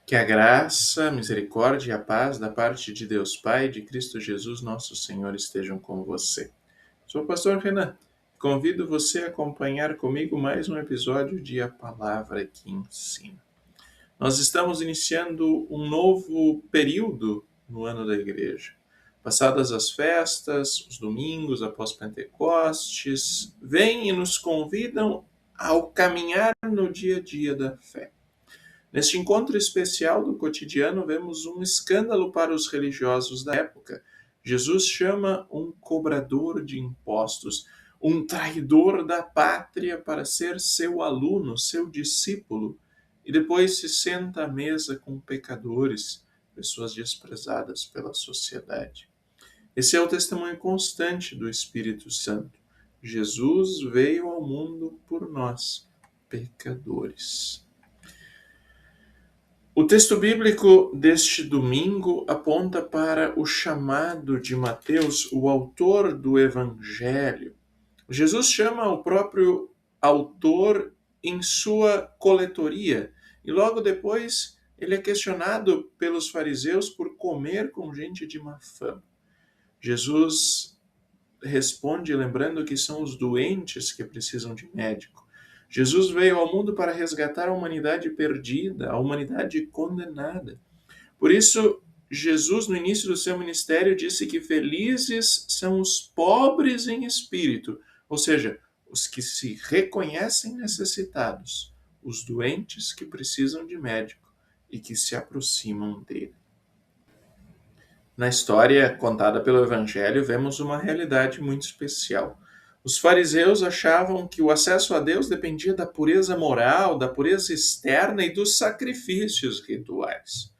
Que a graça, a misericórdia e a paz da parte de Deus Pai e de Cristo Jesus, nosso Senhor, estejam com você. Sou o pastor Renan. Convido você a acompanhar comigo mais um episódio de A Palavra que Ensina. Nós estamos iniciando um novo período no ano da igreja. Passadas as festas, os domingos após Pentecostes, vêm e nos convidam ao caminhar no dia a dia da fé. Neste encontro especial do cotidiano, vemos um escândalo para os religiosos da época. Jesus chama um cobrador de impostos, um traidor da pátria para ser seu aluno, seu discípulo, e depois se senta à mesa com pecadores, pessoas desprezadas pela sociedade. Esse é o testemunho constante do Espírito Santo. Jesus veio ao mundo por nós, pecadores. O texto bíblico deste domingo aponta para o chamado de Mateus, o autor do Evangelho. Jesus chama o próprio autor em sua coletoria e logo depois ele é questionado pelos fariseus por comer com gente de má fama. Jesus responde lembrando que são os doentes que precisam de médico. Jesus veio ao mundo para resgatar a humanidade perdida, a humanidade condenada. Por isso, Jesus, no início do seu ministério, disse que felizes são os pobres em espírito, ou seja, os que se reconhecem necessitados, os doentes que precisam de médico e que se aproximam dele. Na história contada pelo Evangelho, vemos uma realidade muito especial. Os fariseus achavam que o acesso a Deus dependia da pureza moral, da pureza externa e dos sacrifícios rituais.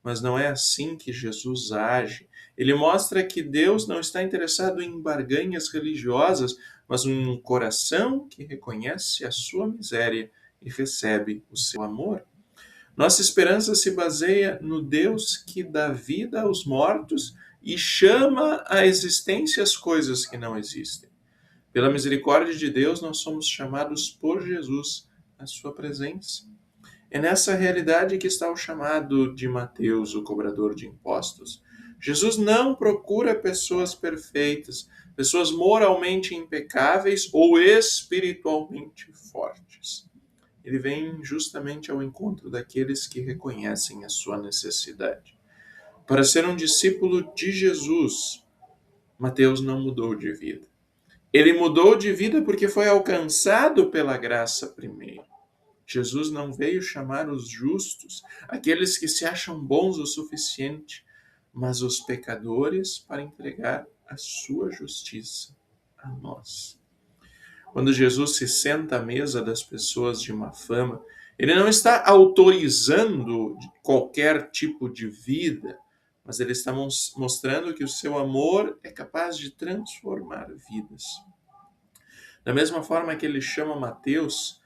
Mas não é assim que Jesus age. Ele mostra que Deus não está interessado em barganhas religiosas, mas em um coração que reconhece a sua miséria e recebe o seu amor. Nossa esperança se baseia no Deus que dá vida aos mortos e chama à existência as coisas que não existem. Pela misericórdia de Deus, nós somos chamados por Jesus à sua presença. É nessa realidade que está o chamado de Mateus, o cobrador de impostos. Jesus não procura pessoas perfeitas, pessoas moralmente impecáveis ou espiritualmente fortes. Ele vem justamente ao encontro daqueles que reconhecem a sua necessidade. Para ser um discípulo de Jesus, Mateus não mudou de vida. Ele mudou de vida porque foi alcançado pela graça primeiro. Jesus não veio chamar os justos, aqueles que se acham bons o suficiente, mas os pecadores para entregar a sua justiça a nós. Quando Jesus se senta à mesa das pessoas de má fama, ele não está autorizando qualquer tipo de vida, mas ele está mostrando que o seu amor é capaz de transformar vidas. Da mesma forma que ele chama Mateus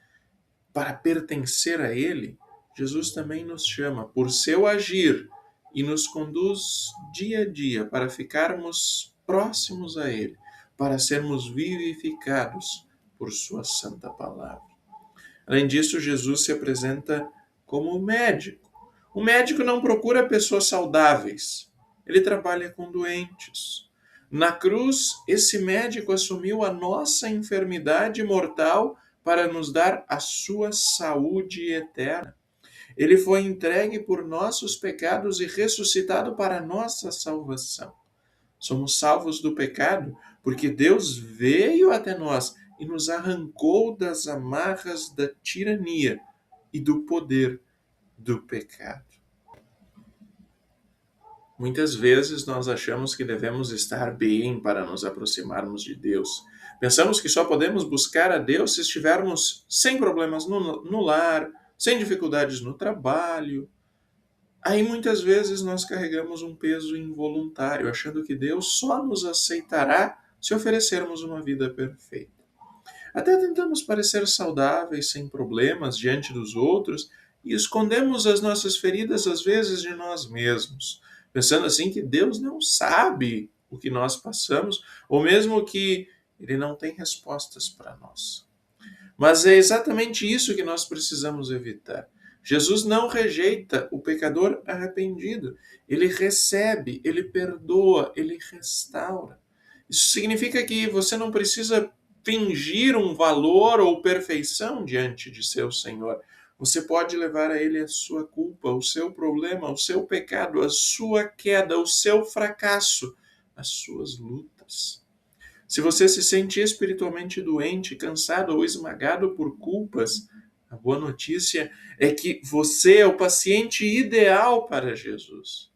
para pertencer a ele, Jesus também nos chama por seu agir e nos conduz dia a dia para ficarmos próximos a ele, para sermos vivificados por sua santa palavra. Além disso, Jesus se apresenta como médico. O médico não procura pessoas saudáveis, ele trabalha com doentes. Na cruz, esse médico assumiu a nossa enfermidade mortal para nos dar a sua saúde eterna. Ele foi entregue por nossos pecados e ressuscitado para a nossa salvação. Somos salvos do pecado porque Deus veio até nós e nos arrancou das amarras da tirania e do poder do pecado. Muitas vezes nós achamos que devemos estar bem para nos aproximarmos de Deus. Pensamos que só podemos buscar a Deus se estivermos sem problemas no lar, sem dificuldades no trabalho. Aí muitas vezes nós carregamos um peso involuntário, achando que Deus só nos aceitará se oferecermos uma vida perfeita. Até tentamos parecer saudáveis, sem problemas, diante dos outros, e escondemos as nossas feridas, às vezes, de nós mesmos, pensando assim que Deus não sabe o que nós passamos, ou mesmo que Ele não tem respostas para nós. Mas é exatamente isso que nós precisamos evitar. Jesus não rejeita o pecador arrependido. Ele recebe, ele perdoa, ele restaura. Isso significa que você não precisa fingir um valor ou perfeição diante de seu Senhor. Você pode levar a Ele a sua culpa, o seu problema, o seu pecado, a sua queda, o seu fracasso, as suas lutas. Se você se sente espiritualmente doente, cansado ou esmagado por culpas, a boa notícia é que você é o paciente ideal para Jesus.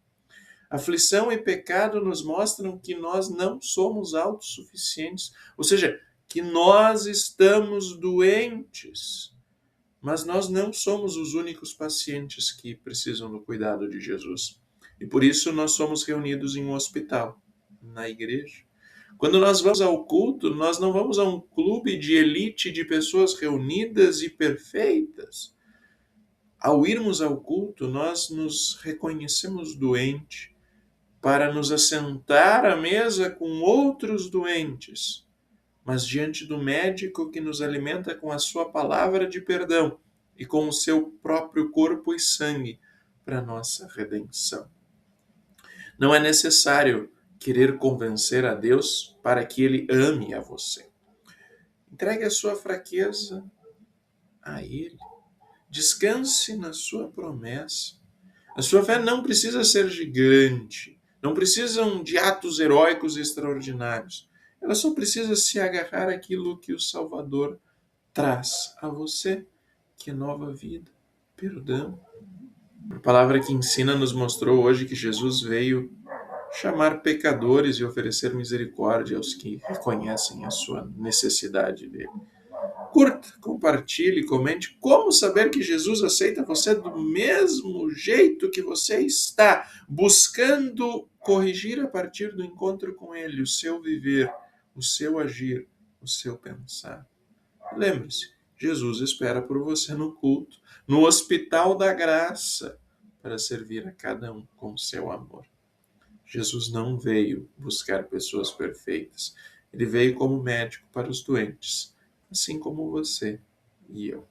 Aflição e pecado nos mostram que nós não somos autossuficientes, ou seja, que nós estamos doentes. Mas nós não somos os únicos pacientes que precisam do cuidado de Jesus. E por isso nós somos reunidos em um hospital, na igreja. Quando nós vamos ao culto, nós não vamos a um clube de elite de pessoas reunidas e perfeitas. Ao irmos ao culto, nós nos reconhecemos doentes para nos assentar à mesa com outros doentes, mas diante do médico que nos alimenta com a sua palavra de perdão e com o seu próprio corpo e sangue para nossa redenção. Não é necessário querer convencer a Deus para que Ele ame a você. Entregue a sua fraqueza a Ele. Descanse na sua promessa. A sua fé não precisa ser gigante. Não precisam de atos heróicos extraordinários. Ela só precisa se agarrar àquilo que o Salvador traz a você, que é nova vida, perdão. A palavra que ensina nos mostrou hoje que Jesus veio chamar pecadores e oferecer misericórdia aos que reconhecem a sua necessidade dele. Curta, compartilhe, comente. Como saber que Jesus aceita você do mesmo jeito que você está, buscando corrigir a partir do encontro com Ele o seu viver, o seu agir, o seu pensar. Lembre-se, Jesus espera por você no culto, no hospital da graça, para servir a cada um com seu amor. Jesus não veio buscar pessoas perfeitas. Ele veio como médico para os doentes, assim como você e eu.